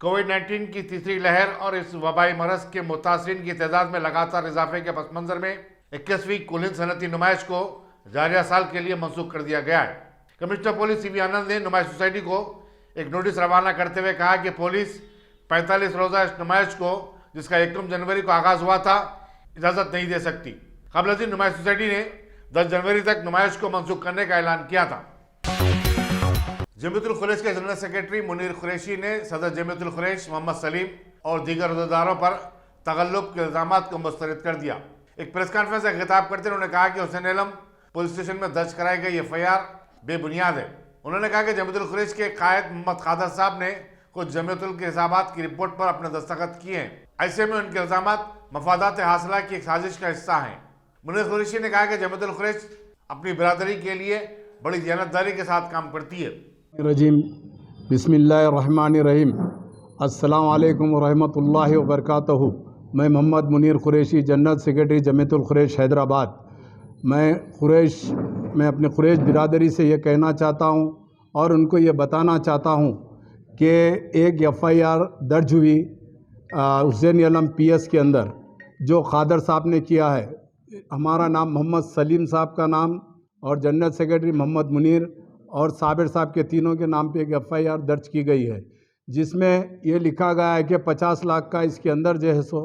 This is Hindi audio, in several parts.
कोविड-19 की तीसरी लहर और इस वबाई मरज के मुतासरीन की तादाद में लगातार इजाफे के पस मंजर में 21वीं कुलिन सनती नुमाइश को जारिया साल के लिए मनसूख कर दिया गया है। कमिश्नर पुलिस सीवी आनंद ने नुमाइश सोसाइटी को एक नोटिस रवाना करते हुए कहा कि पुलिस 45 रोजा इस नुमाइश को, जिसका 1 जनवरी को आगाज हुआ था, इजाजत नहीं दे सकती। कबल नुमाइश सोसाइटी ने 10 जनवरी तक नुमाइश को मनसूख करने का ऐलान किया था। जमीयतुल खुरैश के जनरल सेक्रेटरी मुनीर कुरैशी ने सदर जमीयतुल खुरैश मोहम्मद सलीम और दीगर अहदेदारों पर तगल्लुब के इल्जाम को मुस्तरद कर दिया। एक प्रेस कॉन्फ्रेंस से खिताब करते उन्होंने कहा कि हुसैन आलम पुलिस स्टेशन में दर्ज कराई गई FIR बेबुनियाद है। उन्होंने कहा कि जमीयतुल खुरैश के कायद मोहम्मद कादर साहब ने कुछ जमीयतुल के हिसाबात की रिपोर्ट पर अपने दस्तखत किए हैं। ऐसे में उनके इल्जाम मफादात हासिला की एक साजिश का हिस्सा हैं। मुनीर कुरैशी ने कहा कि जमीयतुल खुरैश अपनी बिरादरी के लिए बड़ी दियानतदारी के साथ काम करती है। रजीम बिस्मिल्लाहिर्रहमानिर्रहीम अस्सलाम वालेकुम वरहमतुल्लाहि वबरकातुहू। मैं मोहम्मद मुनीर कुरैशी, जनरल सेक्रेटरी जमीयतुल खुरैश हैदराबाद। मैं अपने कुरैश बिरादरी से ये कहना चाहता हूँ और उनको ये बताना चाहता हूँ कि एक FIR दर्ज हुई हुसैन आलम PS के अंदर, जो कादर साहब ने किया है। हमारा नाम मोहम्मद सलीम साहब का नाम और जनरल सेक्रेटरी मोहम्मद मुनीर और साबिर साहब के तीनों के नाम पे एक FIR दर्ज की गई है, जिसमें ये लिखा गया है कि 50 लाख का इसके अंदर जो है सो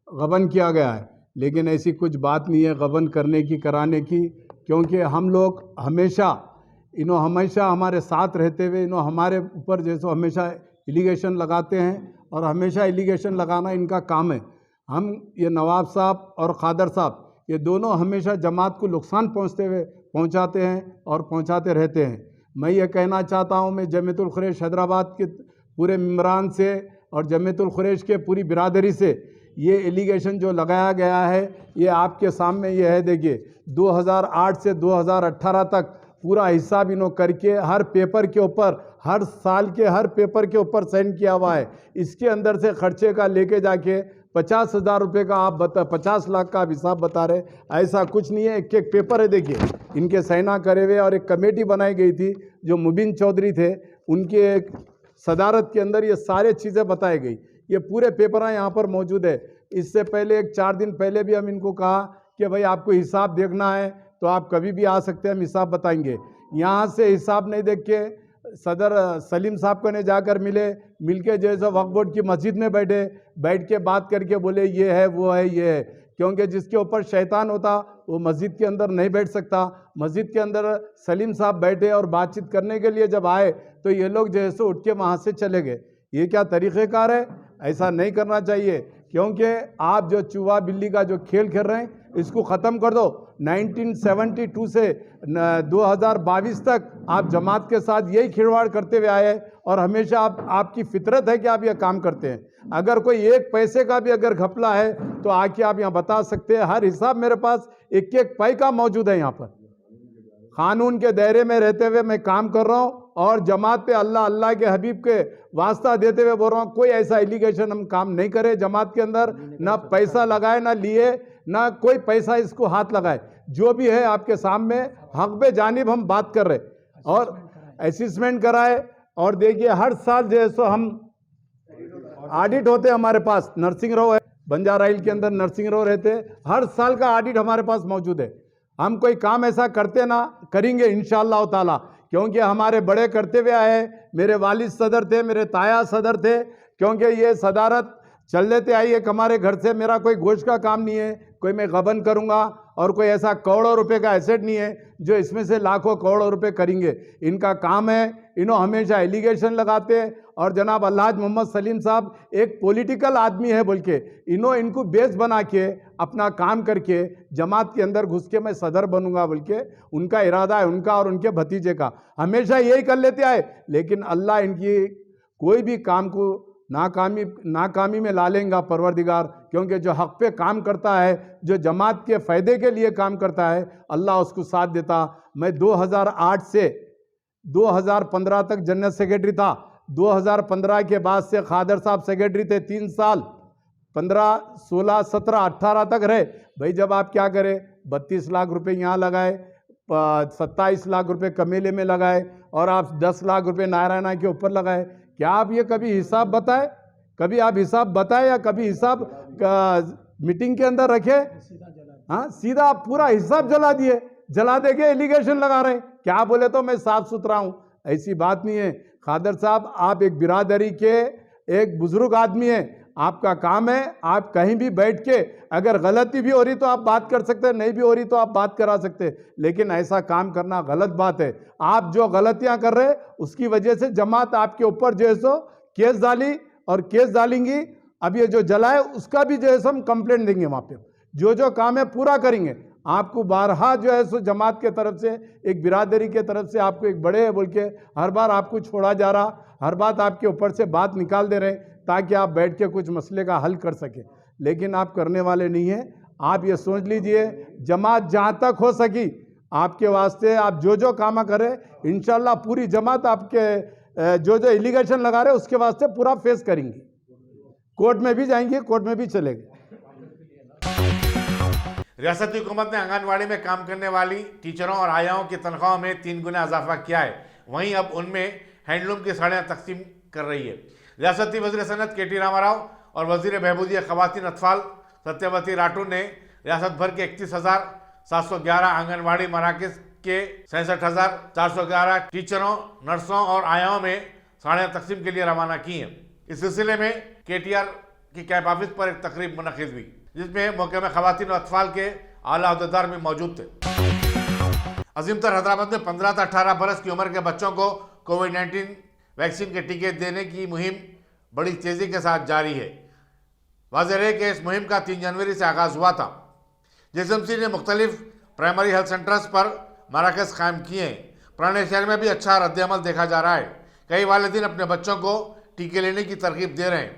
गबन किया गया है। लेकिन ऐसी कुछ बात नहीं है गबन करने की, कराने की, क्योंकि हम लोग हमेशा हमारे साथ रहते हुए हमारे ऊपर जैसे हमेशा एलिगेशन लगाते हैं और हमेशा एलिगेशन लगाना इनका काम है। हम ये नवाब साहब और कादर साहब ये दोनों हमेशा जमात को नुकसान पहुंचाते हैं और पहुंचाते रहते हैं। मैं ये कहना चाहता हूं, मैं जमीयतुल खुरैश हैदराबाद के पूरे मेंबरान से और जमीयतुल खुरैश के पूरी बिरादरी से ये एलिगेशन जो लगाया गया है ये आपके सामने ये है। देखिए 2008 से 2018 तक पूरा हिसाब इन्हों करके हर पेपर के ऊपर, हर साल के हर पेपर के ऊपर साइन किया हुआ है। इसके अंदर से खर्चे का लेके जाके 50,000 रुपये का आप 50 लाख का आप हिसाब बता रहे, ऐसा कुछ नहीं है। एक एक पेपर है, देखिए इनके साइना करे हुए। और एक कमेटी बनाई गई थी जो मुबीन चौधरी थे, उनके सदारत के अंदर ये सारे चीज़ें बताई गई। ये पूरे पेपर यहाँ पर मौजूद है। इससे पहले 4 दिन पहले भी हम इनको कहा कि भाई आपको हिसाब देखना है तो आप कभी भी आ सकते हैं, हम हिसाब बताएंगे। यहाँ से हिसाब नहीं देख के सदर सलीम साहब को ने जाकर मिल के जैसे वक्फ बोर्ड की मस्जिद में बैठ के बात करके बोले ये है वो है ये है, क्योंकि जिसके ऊपर शैतान होता वो मस्जिद के अंदर नहीं बैठ सकता। मस्जिद के अंदर सलीम साहब बैठे और बातचीत करने के लिए जब आए तो ये लोग जैसे उठ के वहाँ से चले गए। ये क्या तरीक़ेकार है? ऐसा नहीं करना चाहिए, क्योंकि आप जो चूहा बिल्ली का जो खेल खेल रहे हैं इसको ख़त्म कर दो। 1972 से 2022 तक आप जमात के साथ यही खिलवाड़ करते हुए आए और हमेशा आपकी फितरत है कि आप ये काम करते हैं। अगर कोई एक पैसे का भी अगर घपला है तो आके आप यहाँ बता सकते हैं। हर हिसाब मेरे पास एक एक पैसा मौजूद है। यहाँ पर कानून के दायरे में रहते हुए मैं काम कर रहा हूँ और जमात पे अल्लाह के हबीब के वास्ता देते हुए बोल रहा हूँ, कोई ऐसा एलिगेशन हम काम नहीं करे जमात के अंदर, ना पैसा लगाए, ना लिए, ना कोई पैसा इसको हाथ लगाए। जो भी है आपके सामने हक बे जानिब हम बात कर रहे और असेसमेंट कराए। और देखिए हर साल जैसे हम ऑडिट होते हमारे पास, नरसिंह राव है बंजारा हिल के अंदर, नरसिंह राव रहते, हर साल का ऑडिट हमारे पास मौजूद है। हम कोई काम ऐसा करते ना करेंगे इंशाअल्लाह ताला, क्योंकि हमारे बड़े करते हुए आए। मेरे वालिद सदर थे, मेरे ताया सदर थे, क्योंकि ये सदारत चल लेते आई है हमारे घर से। मेरा कोई गोश्त का काम नहीं है, कोई मैं गबन करूंगा और कोई ऐसा करोड़ों रुपए का एसेट नहीं है जो इसमें से लाखों करोड़ों रुपए करेंगे। इनका काम है, इन्हों हमेशा एलिगेशन लगाते हैं। और जनाब अल्हाज मोहम्मद सलीम साहब एक पॉलिटिकल आदमी है बोल के इनको बेस बना के अपना काम करके जमात के अंदर घुस के मैं सदर बनूंगा बोल के उनका इरादा है, उनका और उनके भतीजे का। हमेशा यही कर लेते आए, लेकिन अल्लाह इनकी कोई भी काम को नाकामी में ला लेंगा परवरदिगार, क्योंकि जो हक पे काम करता है, जो जमात के फ़ायदे के लिए काम करता है, अल्लाह उसको साथ देता। मैं 2008 से 2015 तक जनरल सेक्रेटरी था। 2015 के बाद से कादर साहब सेक्रेटरी थे 3 साल, 15, 16, 17, 18 तक रहे। भाई जब आप क्या करें, 32 लाख रुपए यहाँ लगाए, 27 लाख रुपए कमेले में लगाए और आप 10 लाख रुपए नारायणा के ऊपर लगाए। क्या आप ये कभी हिसाब बताए? कभी आप हिसाब बताए या कभी हिसाब मीटिंग के अंदर रखे? हाँ, सीधा आप पूरा हिसाब जला दिए, जला देके एलिगेशन लगा रहे हैं। क्या बोले तो मैं साफ सुथरा हूं, ऐसी बात नहीं है। खादर साहब, आप एक बिरादरी के एक बुजुर्ग आदमी हैं, आपका काम है आप कहीं भी बैठ के अगर गलती भी हो रही तो आप बात कर सकते हैं, नहीं भी हो रही तो आप बात करा सकते हैं, लेकिन ऐसा काम करना गलत बात है। आप जो गलतियां कर रहे हैं उसकी वजह से जमात आपके ऊपर जो है सो केस डाली और केस डालेंगी। अब ये जो जलाए उसका भी जो है सो हम कंप्लेंट देंगे, वहां पे जो काम है पूरा करेंगे। आपको बारहा जो है सो जमात के तरफ से, एक बिरादरी के तरफ से आपको एक बड़े बोल के हर बार आपको छोड़ा जा रहा, हर बात आपके ऊपर से बात निकाल दे रहे ताकि आप बैठ के कुछ मसले का हल कर सके, लेकिन आप करने वाले नहीं हैं। आप ये सोच लीजिए, जमात जहाँ तक हो सकी आपके वास्ते आप जो काम करें, इंशाल्लाह पूरी जमात आपके जो एलिगेशन लगा रहे उसके वास्ते पूरा फेस करेंगी। कोर्ट में भी जाएंगे, कोर्ट में भी चलेंगे। रियासती हुकूमत ने आंगनवाड़ी में काम करने वाली टीचरों और आयाओं की तनख्वाहों में 3 गुना इजाफा किया है। वहीं अब उनमें हैंडलूम की साड़ियाँ तकसीम कर रही है। रियासती वज़ीर सनत KT रामाराव और वज़ीर बहबूदिया ख़वातीन अतफाल सत्यवती राठौर ने रियासत भर के 31,711 आंगनवाड़ी मराकज़ के 66,411 टीचरों, नर्सों और आयाओं में साड़ियाँ तकसीम के लिए रवाना की हैं। इस सिलसिले में KTR की कैंप ऑफिस पर एक तकरीब मुनक़िद हुई, जिसमें महकमा ख़वातीन और अतफाल के आला अहदेदार भी मौजूद थे। अजीमतर हैदराबाद में 15 से 18 बरस की उम्र के बच्चों को कोविड-19 वैक्सीन के टीके देने की मुहिम बड़ी तेज़ी के साथ जारी है। वाज़ेह है कि इस मुहिम का 3 जनवरी से आगाज़ हुआ था। JSMC ने मुख्तलिफ प्राइमरी हेल्थ सेंटर्स पर मराकज़ कायम किए हैं। पुराने शहर में भी अच्छा रद्द-ए-अमल देखा जा रहा है। कई वालिदैन अपने बच्चों को टीके लेने की तरगीब दे रहे हैं।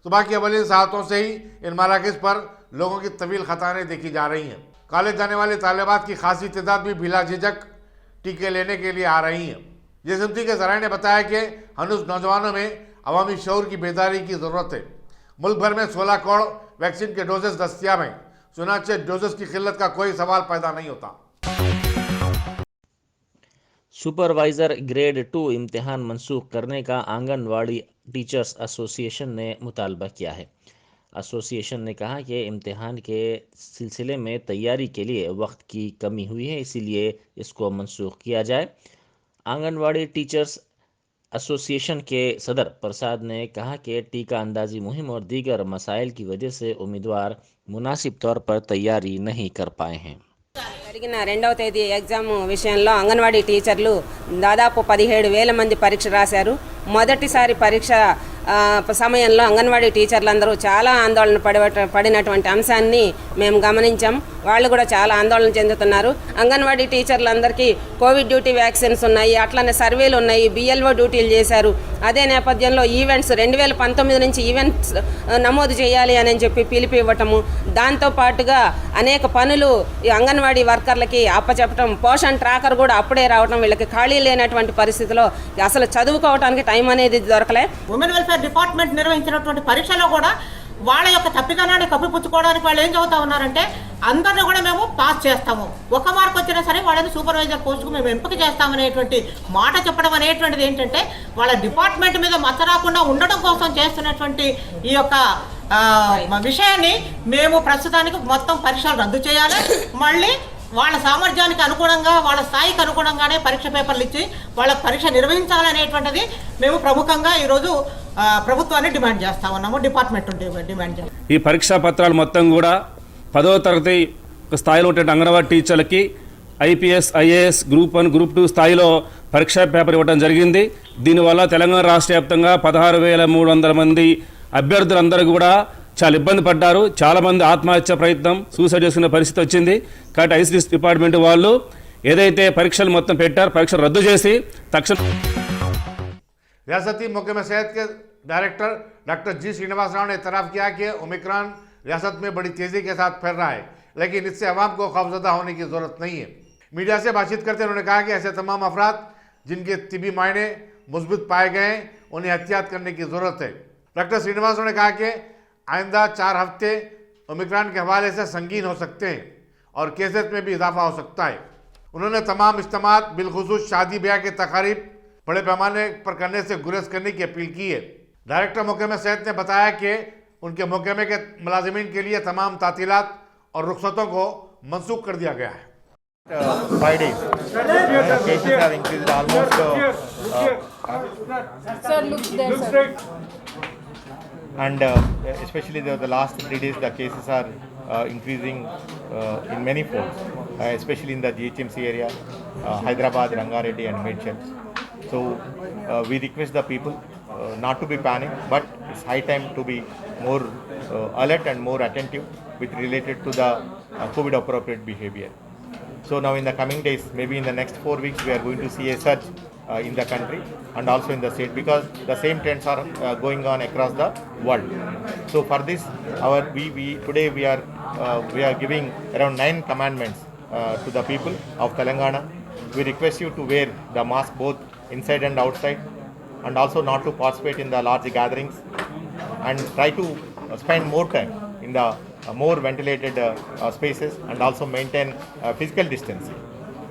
सुबह की अवली सातों से ही इन मराकज़ पर लोगों की तवील कतारें देखी जा रही हैं। कॉलेज जाने वाले तालिबात की खासी तादाद भी बिला झिझक टीके लेने के लिए आ रही हैं। JSMC के ज़राए ने बताया कि हनूस नौजवानों में अवामी शऊर की बेदारी की ज़रूरत है। मुल्क भर में 16 करोड़ वैक्सीन के डोजेस दस्तियाब हैं। चुनांचे डोजेस की किल्लत का कोई सवाल पैदा नहीं होता। सुपरवाइज़र ग्रेड 2 इम्तिहान मनसूख करने का आंगनवाड़ी टीचर्स एसोसिएशन ने मुतालबा किया है। एसोसिएशन ने कहा कि इम्तिहान के सिलसिले में तैयारी के लिए वक्त की कमी हुई है, इसीलिए इसको मनसूख किया जाए। आंगनवाड़ी टीचर्स एसोसिएशन के सदर प्रसाद ने कहा कि टीका अंदाजी मुहिम और दीगर मसाइल की वजह से उम्मीदवार मुनासिब तौर पर तैयारी नहीं कर पाए हैं। జరిగిన 2వ తేదీ ఎగ్జామ్ విషయంలో అంగన్వాడీ టీచర్లు దాదాపు 17,000 మంది పరీక్ష రాశారు. మొదటిసారి పరీక్ష సమయంలో అంగన్వాడీ టీచర్లందరూ చాలా ఆందోళన పడినటువంటి అంశాన్ని మేము గమనించాం. వాళ్ళు కూడా చాలా ఆందోళన చెందుతున్నారు. అంగన్వాడీ టీచర్లందరికీ కోవిడ్ డ్యూటీ వ్యాక్సిన్స్ ఉన్నాయి, అట్లనే సర్వేలు ఉన్నాయి, BLO డ్యూటీలు చేశారు. అదే నేపథ్యంలో ఈవెంట్స్ 2019 నుంచి ఈవెంట్స్ నమోదు చేయాలి అని చెప్పి పిలుపు ఇవ్వటము, దాంతోపాటుగా అనేక పనులు ఈ అంగన్వాడీ వర్కర్లకి అప్పచెప్పటం, పోషన్ ట్రాకర్ కూడా అప్పుడే రావటం, వీళ్ళకి ఖాళీ లేనటువంటి పరిస్థితిలో అసలు చదువుకోవడానికి టైం అనేది దొరకలే. ఉమెన్ వెల్ఫేర్ డిపార్ట్మెంట్ నిర్వహించినటువంటి పరీక్షలో కూడా వాళ్ళ యొక్క తప్పిదనాన్ని కప్పిపుచ్చుకోవడానికి వాళ్ళు ఏం చదువుతా ఉన్నారంటే, అందరిని కూడా మేము పాస్ చేస్తాము, 1 మార్క్ వచ్చినా సరే వాళ్ళని సూపర్వైజర్ పోస్టుకు మేము ఎంపిక చేస్తామనేటువంటి మాట చెప్పడం అనేటువంటిది ఏంటంటే వాళ్ళ డిపార్ట్మెంట్ మీద మచ్చ రాకుండా ఉండడం కోసం చేస్తున్నటువంటి ఈ యొక్క విషయాన్ని మేము ప్రస్తుతానికి మొత్తం పరీక్షలు రద్దు చేయాలి. మళ్ళీ వాళ్ళ సామర్థ్యానికి అనుగుణంగా, వాళ్ళ స్థాయికి అనుగుణంగానే పరీక్ష పేపర్లు ఇచ్చి వాళ్ళ పరీక్ష నిర్వహించాలనేటువంటిది మేము ప్రముఖంగా ఈరోజు ప్రభుత్వాన్ని డిమాండ్ చేస్తా ఉన్నాము, డిపార్ట్మెంట్ డిమాండ్ చేస్తాం. ఈ పరీక్షా పత్రాలు మొత్తం కూడా 10వ తరగతి స్థాయిలో ఉండే అంగన్వాడీ టీచర్లకి IPS, IAS, గ్రూప్ 1, గ్రూప్ 2 స్థాయిలో పరీక్షా పేపర్ ఇవ్వడం జరిగింది. దీనివల్ల తెలంగాణ రాష్ట్ర వ్యాప్తంగా 16,300 మంది అభ్యర్థులందరూ కూడా చాలా ఇబ్బంది పడ్డారు. చాలామంది ఆత్మహత్య ప్రయత్నం, సూసైడ్ చేసుకునే పరిస్థితి వచ్చింది. కాబట్టి ICDS డిపార్ట్మెంట్ వాళ్ళు ఏదైతే పరీక్షలు మొత్తం పెట్టారు, పరీక్షలు రద్దు చేసి తక్షణ. रियासती महकमा सेहत के director doctor G. Srinivas Rao ने इतराफ़ किया कि ओमिक्रॉन रियासत में बड़ी तेज़ी के साथ फैल रहा है, लेकिन इससे अवाम को खौफजदा होने की ज़रूरत नहीं है। मीडिया से बातचीत करते उन्होंने कहा कि ऐसे तमाम अफराद जिनके तिबी मायने मुस्बित पाए गए हैं, उन्हें एहतियात करने की ज़रूरत है। डॉक्टर श्रीनिवास ने कहा कि आइंदा 4 हफ्ते ओमिक्रॉन के हवाले से संगीन हो सकते हैं और केसेस में भी इजाफा हो सकता है। उन्होंने तमाम इज्तिमात, बिलखुसूस शादी ब्याह के तकारीब बड़े पैमाने पर करने से गुरेज करने की अपील की है। डायरेक्टर महकमे सेहत ने बताया कि उनके महकमे के मुलाजिमीन के लिए तमाम तातीलात और रुख्सतों को मनसूख कर दिया गया है। 5 days. Cases have increased almost. Sir, look there, sir. And especially the last 3 days, the cases are increasing in many folds, especially in the GHMC area, Hyderabad, Rangareddy, and Medchal. So we request the people not to be panicked, but it's high time to be more alert and more attentive with related to the COVID appropriate behavior. So now in the coming days, maybe in the next 4 weeks, we are going to see a surge in the country and also in the state, because the same trends are going on across the world. So for this, today we are giving around 9 commandments to the people of Telangana. We request you to wear the mask both inside and outside, and also not to participate in the large gatherings, and try to spend more time in the more ventilated spaces, and also maintain physical distancing.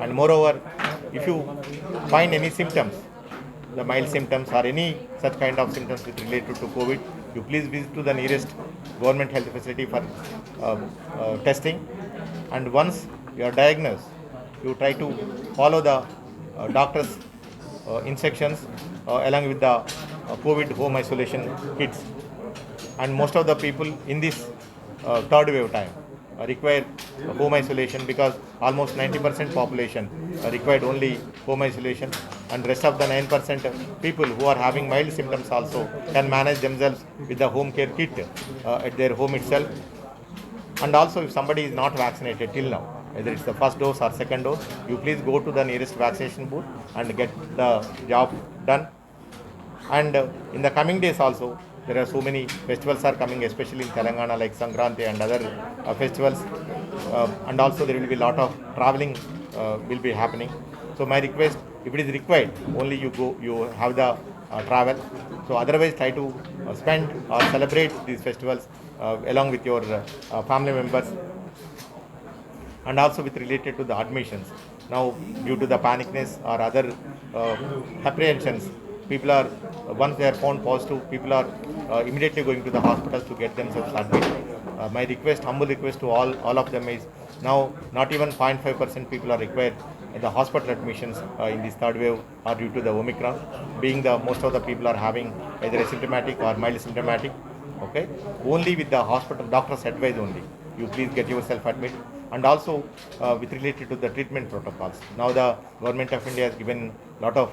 And moreover, if you find any symptoms, the mild symptoms or any such kind of symptoms with related to COVID, you please visit to the nearest government health facility for testing. And once you are diagnosed, you try to follow the doctor's instructions along with the COVID home isolation kits. And most of the people in this third wave time require home isolation, because almost 90% population required only home isolation, and rest of the 9% people who are having mild symptoms also can manage themselves with the home care kit at their home itself. And also, if somebody is not vaccinated till now, whether it's the first dose or second dose, you please go to the nearest vaccination booth and get the job done. And in the coming days also, there are so many festivals are coming, especially in Telangana, like Sankranti and other festivals. And also there will be a lot of traveling will be happening. So my request, if it is required, only you have the travel. So otherwise try to spend or celebrate these festivals along with your family members. And also with related to the admissions. Now due to the panicness or other apprehensions, people are, once they are found positive, people are immediately going to the hospitals to get themselves admitted. My request, humble request to all of them is, now not even 0.5% people are required in the hospital admissions in this third wave are due to the Omicron, being the most of the people are having either asymptomatic or mild symptomatic. Okay, only with the hospital doctor's advice only, you please get yourself admitted. And also with related to the treatment protocols. Now the government of India has given lot of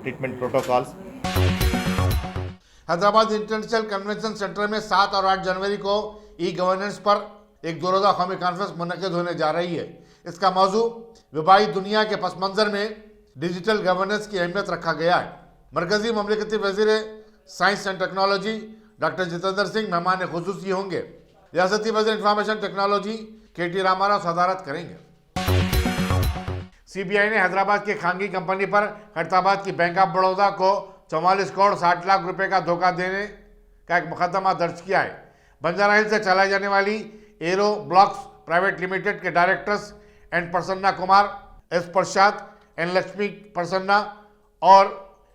treatment protocols. Hyderabad international convention centre में 7 और 8 जनवरी को ई-गवर्नेंस पर एक 2 रोज़ा कौमी कॉन्फ्रेंस मुनक़िद होने जा रही है। इसका मौजू वबाई दुनिया के पस मंज़र में डिजिटल गवर्नेंस की अहमियत रखा गया है। मरकज़ी ममलिकती वज़ीर science and technology doctor Jitendra Singh मेहमान खुसूसी होंगे। रियासती वज़ीर इंफॉर्मेशन टेक्नोलॉजी KT रामाराव सदारत करेंगे। CBI ने हैदराबाद की खानगी कंपनी पर हैदराबाद की बैंक ऑफ बड़ौदा को 44 करोड़ 60 लाख रुपए का धोखा देने का एक मुकदमा दर्ज किया है। बंजारा हिल से चलाई जाने वाली एरो ब्लॉक्स प्राइवेट लिमिटेड के डायरेक्टर्स N Prasanna Kumar, S Prasad, N Lakshmi Prasanna और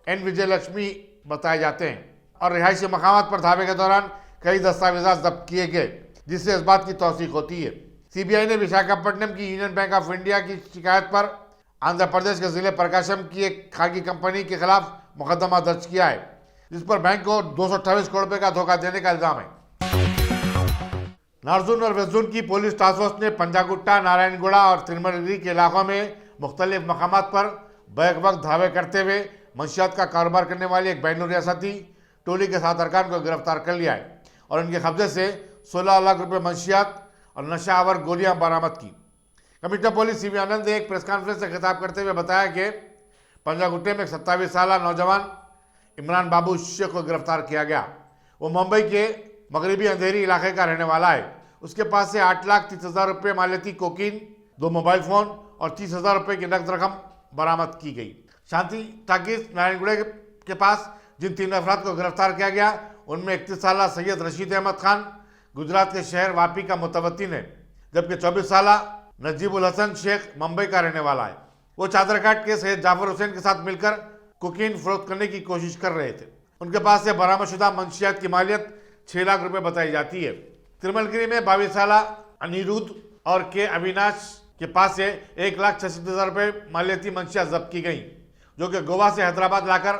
एन विजय लक्ष्मी बताए जाते हैं और रिहायशी मकामात पर धावे के दौरान कई दस्तावेजात जब्त किए गए, जिससे इस बात की तौसीक होती है। CBI ने विशाखापट्टनम की यूनियन बैंक ऑफ इंडिया की शिकायत पर आंध्र प्रदेश के जिले प्रकाशम की एक खागी कंपनी के खिलाफ मुकदमा दर्ज किया है, जिस पर बैंक को 228 करोड़ रुपए का धोखा देने का इल्जाम है। नार्जुन और वेस्ट जोन की पुलिस टास्क फोर्स ने पंजागुट्टा, नारायणगुड़ा और तिरुमलगिरी के इलाकों में मुख्तलिफ मकामात पर बैक वक्त धावे करते हुए मंशियात का कारोबार करने वाली एक बैनुल रियासती टोली के 7 अरकान को गिरफ्तार कर लिया है और उनके कब्जे से 16 लाख रुपए मंशियात और नशा आवर गोलियां बरामद की। कमिश्नर पुलिस CV आनंद ने एक प्रेस कॉन्फ्रेंस से खिताब करते हुए बताया कि पंजागुट्टे में 27 साल नौजवान इमरान बाबू शेख को गिरफ्तार किया गया। वो मुंबई के मगरबी अंधेरी इलाके का रहने वाला है। उसके पास से 8,30,000 रुपये मालियती कोकीन, 2 मोबाइल फ़ोन और 30,000 रुपये की नकद रकम बरामद की गई। शांति टाकिस नारायणगुड़े के पास जिन 3 अफराद को गिरफ्तार किया गया, उनमें 31 साल सैयद रशीद अहमद खान गुजरात के शहर वापी का मुतवत्तिन है, जबकि 24 साल नजीबुल हसन शेख मुंबई का रहने वाला है। वो चादरघाट के सैयद जाफर हुसैन के साथ मिलकर कोकीन फरोख्त करने की कोशिश कर रहे थे। उनके पास से बरामदशुदा मंशियात की मालियत 6 लाख रुपए बताई जाती है। तिरुमलगिरी में 22 साल अनिरुद्ध और के अविनाश के पास से 1,66,000 रुपए मालियती मंशियात जब्त की गई, जो कि गोवा से हैदराबाद लाकर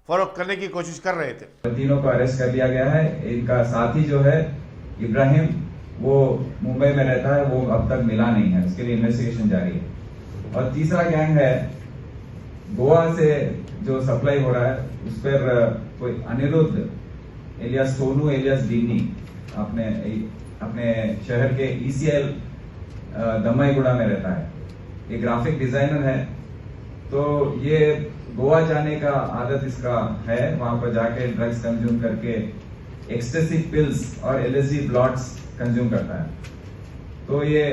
फरोख्त करने की कोशिश कर रहे थे। तीनों को अरेस्ट कर लिया गया है। इनका साथी जो है इब्राहिम, वो मुंबई में रहता है, वो अब तक मिला नहीं है, उसके लिए इन्वेस्टिगेशन जारी है। और तीसरा गैंग है गोवा से जो सप्लाई हो रहा है, उस पर कोई अनिरुद्ध एलियास सोनू एलियास डिन्नी अपने शहर के ECL दम्माईगुड़ा में रहता है। ये ग्राफिक डिजाइनर है। तो ये गोवा जाने का आदत इसका है, वहां पर जाके ड्रग्स कंज्यूम करके एक्सटेसिव पिल्स और LSD ब्लॉट्स कंज्यूम करता है। तो ये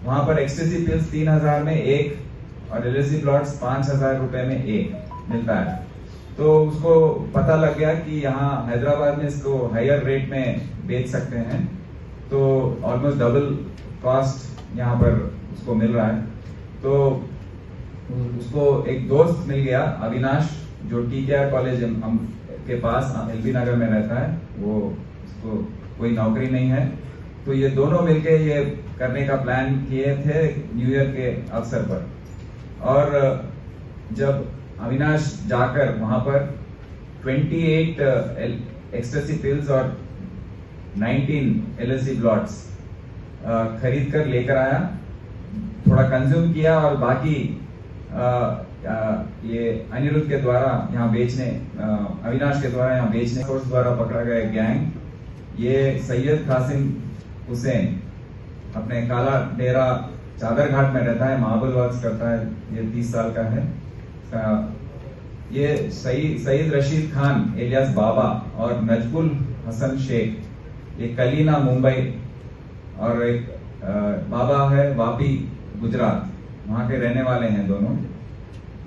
वहां पर एक्सटेसिव पिल्स 3,000 में एक और LSD ब्लॉट्स 5,000 रुपए में एक मिलता है। तो उसको पता लग गया कि यहाँ हैदराबाद में इसको हायर रेट में बेच सकते हैं, तो ऑलमोस्ट डबल कॉस्ट यहाँ पर उसको मिल रहा है। तो उसको एक दोस्त मिल गया अविनाश, जो TKR कॉलेज के पास LB नगर में रहता है। वो उसको कोई नौकरी नहीं है, तो ये दोनों मिलके ये करने का प्लान किए थे न्यू ईयर के अवसर पर। और जब अविनाश जाकर वहां पर 28 एक्सटेसिव पिल्स और 19 LSD ब्लॉट्स खरीद कर लेकर आया, थोड़ा कंज्यूम किया और बाकी ये अनिरुद्ध के द्वारा यहाँ बेचने, अविनाश के द्वारा यहाँ बेचने, फोर्स द्वारा पकड़ा गया गैंग, ये सैयद कासिम हुसैन अपने काला डेरा चादर घाट में रहता है, मार्बल वर्क्स करता है, ये 30 साल का है। ये सईद रशीद खान एलियास बाबा और नजबुल हसन शेख, ये कलीना मुंबई, और एक बाबा है वापी गुजरात, वहां के रहने वाले हैं दोनों।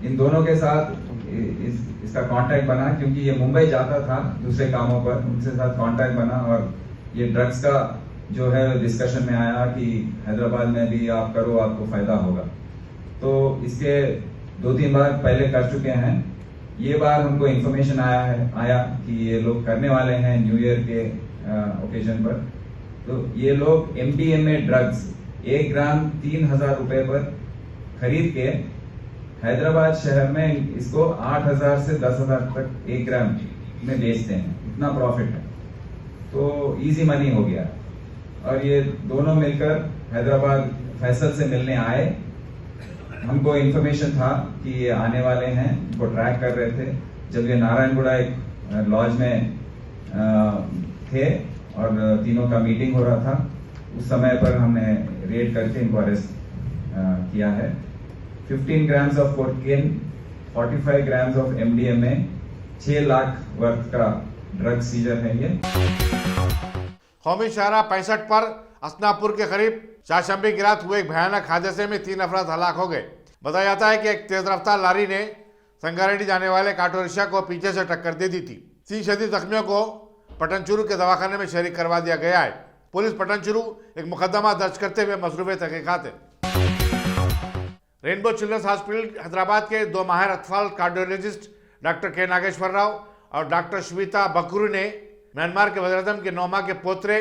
इन दोनों के साथ इसका कांटेक्ट बना, क्योंकि ये मुंबई जाता था दूसरे कामों पर, उनके साथ कांटेक्ट बना और ये ड्रग्स का जो है डिस्कशन में आया कि हैदराबाद में भी आप करो, आपको फायदा होगा। तो इसके 2-3 बार पहले कर चुके हैं। ये बार हमको इन्फॉर्मेशन आया कि ये लोग करने वाले हैं न्यू ईयर के ओकेजन पर। तो ये लोग MDMA ड्रग्स 1 ग्राम 3,000 रुपए पर खरीद के हैदराबाद शहर में इसको 8,000 से 10,000 तक 1 ग्राम में बेचते हैं। इतना प्रॉफिट है, तो इजी मनी हो गया। और ये दोनों मिलकर हैदराबाद फैसल से मिलने आए। हमको इन्फॉर्मेशन था कि ये आने वाले हैं, उनको ट्रैक कर रहे थे। जब ये नारायणगुड़ा एक लॉज में थे और तीनों का मीटिंग हो रहा था, उस समय पर हमने रेड करके इनको अरेस्ट किया है। 15 grams of cocaine, 45 grams of MDMA, 6 lakh worth का ड्रग सीजर है ये। कौमी शाहरा 65 पर असनापुर के करीब चाशंबी की रात हुए एक भयानक हादसे में 3 अफराद हलाक हो गए। बताया जाता है कि एक तेज रफ्तार लारी ने संगारेड्डी जाने वाले ऑटो रिक्शा को पीछे से टक्कर दे दी थी। 3 शदीद जख्मियों को पटनचुरू के दवाखाने में शरीक करवा दिया गया है। पुलिस पटनचुरू एक मुकदमा दर्ज करते हुए मसरूफ़ तहकीकात है। रेनबो चिल्ड्रंस हॉस्पिटल हैदराबाद के 2 माहिर अतफाल कार्डियोलॉजिस्ट डॉक्टर के नागेश्वर राव और डॉक्टर श्वेता बकरू ने म्यांमार के वज़ीर-ए-आज़म के 9 माह के पोतरे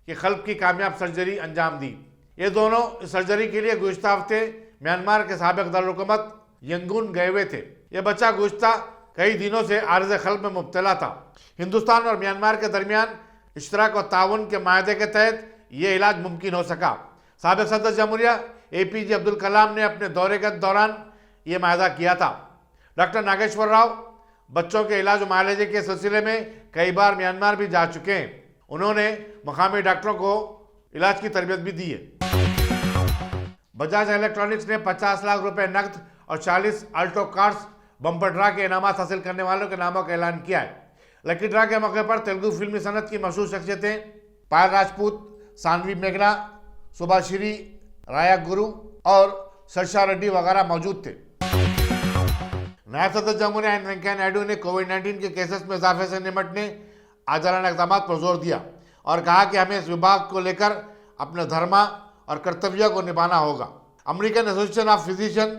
के खल्ब की कामयाब सर्जरी अंजाम दी। ये दोनों इस सर्जरी के लिए गुज़िश्ता हफ्ते म्यांमार के साबिक़ दारुल-हुकूमत यंगून गए हुए थे। ये बच्चा गुज़िश्ता कई दिनों से आर्ज़ खल्ब में मुब्तला था। हिंदुस्तान और म्यांमार के दरमियान इश्तराक और ताउन के माहदे के तहत ये इलाज मुमकिन हो सका। साबिक़ सदर जमहूरिया APJ अब्दुल कलाम ने अपने दौरे के दौरान ये माहदा किया था। डॉक्टर नागेश्वर राव बच्चों के इलाज और मुआलजे के सिलसिले में कई बार म्यांमार भी जा चुके हैं। उन्होंने मकामी डॉक्टरों को इलाज की तरबियत भी दी है। बजाज इलेक्ट्रॉनिक्स ने 50 लाख रुपए नकद और 40 अल्टो कार्स बम्पर ड्रा के इनामात हासिल करने वालों के नामों का ऐलान किया है। लकी ड्रा के मौके पर तेलुगु फिल्मी सनत की मशहूर शख्सियतें पायल राजपूत, सानवी मेघना, सुभाश्री राया गुरु और सरशा रेड्डी वगैरह मौजूद थे। नायब सदर जमहूरिया वेंकैया नायडू ने कोविड-19 के केसेस में इजाफे से निपटने आजाराना इक़दाम पर जोर दिया और कहा कि हमें इस विभाग को लेकर अपने धर्म और कर्तव्यों को निभाना होगा। American association of physician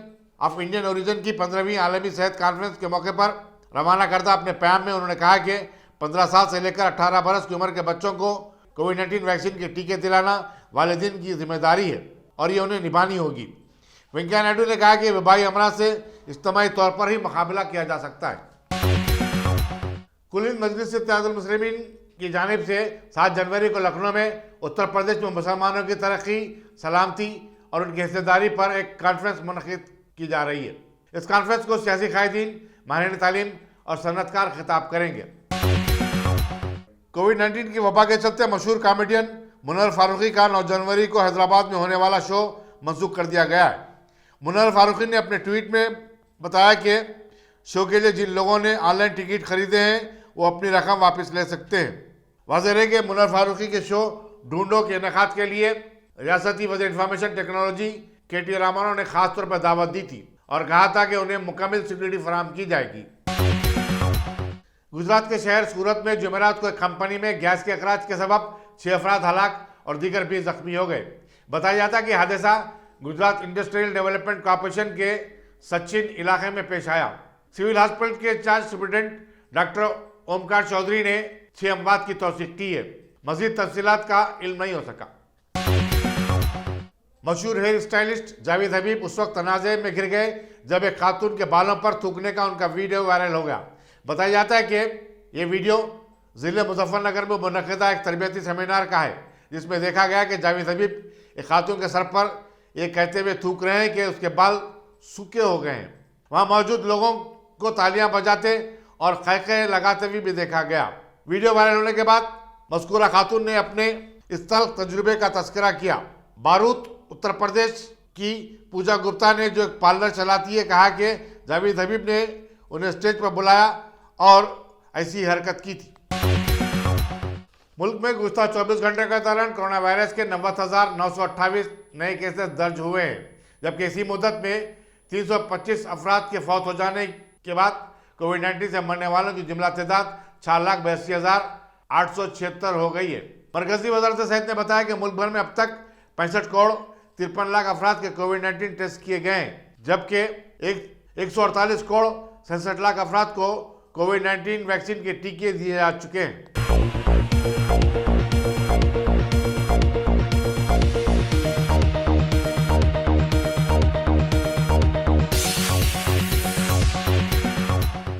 of Indian origin की 15वीं आलमी सेहत कॉन्फ्रेंस के मौके पर रवाना करता अपने प्याम में उन्होंने कहा कि 15 साल से लेकर 18 बरस की उम्र के बच्चों को कोविड-19 वैक्सीन के टीके दिलाना वालिदैन की जिम्मेदारी है और ये उन्हें निभानी होगी। वेंकैया नायडू ने कहा कि वबाई अमराज से इज्तिमाई तौर पर ही मुकाबला किया जा सकता है। कुल हिंद मजलिस इत्तेहादुल मुस्लिमीन की जानिब से 7 जनवरी को लखनऊ में उत्तर प्रदेश में मुसलमानों की तरक्की, सलामती और उनकी हिस्सेदारी पर एक कॉन्फ्रेंस मुनक़िद की जा रही है। इस कॉन्फ्रेंस को सियासी कायदीन, माहिरीन तालीम और सनअतकार खिताब करेंगे। कोविड-19 की वबा के चलते मशहूर कॉमेडियन मुनव्वर फारूकी का 9 जनवरी को हैदराबाद में होने वाला शो मंसूख कर दिया गया है। मुनव्वर फारूकी ने अपने ट्वीट में बताया कि शो के लिए जिन लोगों ने ऑनलाइन टिकट खरीदे हैं वो अपनी रकम वापस ले सकते हैं। वाज़ेह है कि मुनव्वर फारूकी के शो ढूंढो के इनेकाद के लिए रियासती वज़ीर इंफॉर्मेशन टेक्नोलॉजी KT रामाराव ने खास तौर पर दावत दी थी और कहा था कि उन्हें मुकम्मल सिक्योरिटी फराहम की जाएगी। गुजरात के शहर सूरत में जुमेरात को एक कंपनी में गैस के अखराज के सबब 6 अफराद हलाक और दीगर 20 जख्मी हो गए। बताया जाता है कि हादसा गुजरात इंडस्ट्रियल डेवलपमेंट कॉरपोरेशन के सचिन इलाके में पेश आया। सिविल हॉस्पिटल के incharge superintendent doctor Omkar Chaudhary ने 6 अमवात की तौसीक की है। मजीद तफसीलात का इल्म नहीं हो सका। मशहूर हेयर स्टाइलिस्ट जावेद हबीब उस वक्त तनाज़े में घिर गए जब एक खातून के बालों पर थूकने का उनका वीडियो वायरल हो गया। बताया जाता है कि ये वीडियो ज़िले मुजफ्फरनगर में मुनक़िदा एक तरबियती सेमिनार का है, जिसमें देखा गया कि जावेद हबीब एक खातून के सर पर ये कहते हुए थूक रहे हैं कि उसके बाल सूखे हो गए हैं। वहाँ मौजूद लोगों को तालियां बजाते और खैखे लगाते हुए भी देखा गया। वीडियो वायरल होने के बाद मज़कूरा खातून ने अपने इस तल्ख़ तजुर्बे का तस्करा किया। बारूद उत्तर प्रदेश की पूजा गुप्ता ने, जो एक पार्लर चलाती है, कहा कि जावेद हबीब ने उन्हें स्टेज पर बुलाया और ऐसी हरकत की थी। मुल्क में गुज़श्ता 24 घंटे के दौरान कोरोना वायरस के 90,928 नए केसेस दर्ज हुए हैं, जबकि इसी मुद्दत में 325 अफराद के फौत हो जाने के बाद कोविड-19 से मरने वालों की जुमला तादाद 4,82,876 हो गई है। मरकजी वज़ारत सेहत ने बताया कि मुल्क भर में अब तक 65 करोड़ 53 लाख अफराद के कोविड-19 टेस्ट किए गए हैं, जबकि 148 करोड़ 67 लाख अफराद को कोविड-19 वैक्सीन के टीके दिए जा चुके हैं।